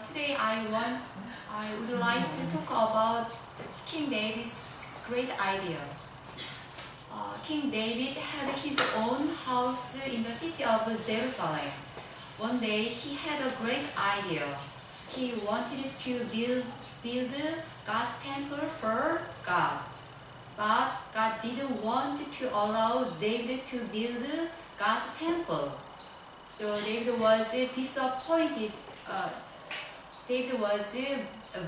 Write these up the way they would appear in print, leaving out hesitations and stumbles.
Today I would like to talk about King David's great idea. King David had his own house in the city of Jerusalem. One day he had a great idea. He wanted to build God's temple for God. But God didn't want to allow David to build God's temple. So David was disappointed. David was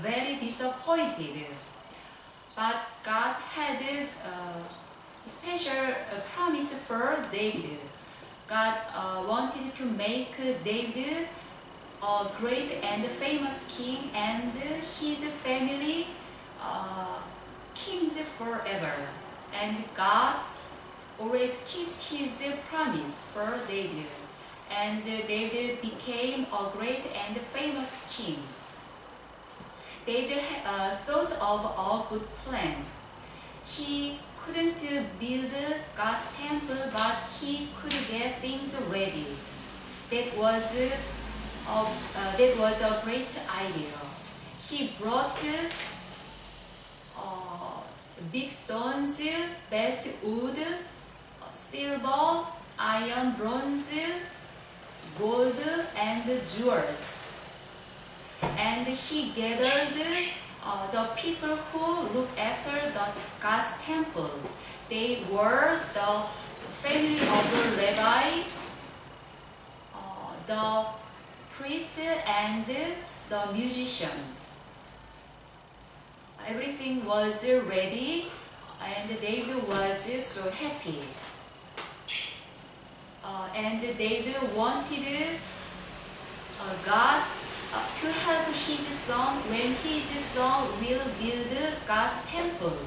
very disappointed. But God had a special promise for David. God wanted to make David a great and famous king, and his family kings forever. And God always keeps his promise for David. And David became a great and famous king. David thought of a good plan. He couldn't build God's temple, but he could get things ready. That was a great idea. He brought big stones, best wood, silver, iron, bronze, gold, and jewels. And he gathered the people who looked after God's temple. They were the family of the Levi, the priests, and the musicians. Everything was ready, and David was so happy. And David wanted God to help his son when his son will build God's temple.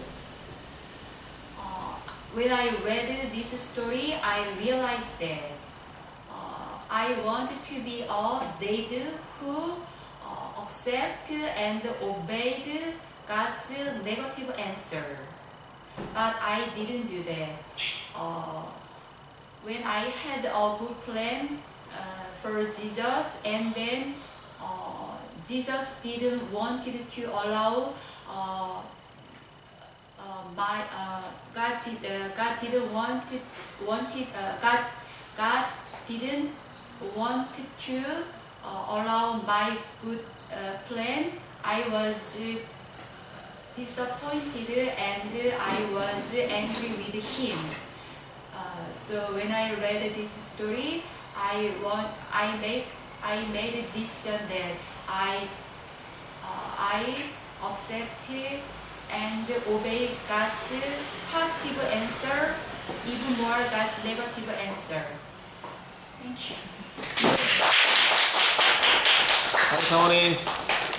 When I read this story, I realized that I wanted to be a David who accepted and obeyed God's negative answer. But I didn't do that. When I had a good plan for Jesus, and then Jesus didn't want to allow God didn't want to allow my good plan. I was disappointed and I was angry with him. So when I read this story, I made a decision that I accept and obey God's positive answer, even more God's negative answer. Thank you. Thanks, Tony.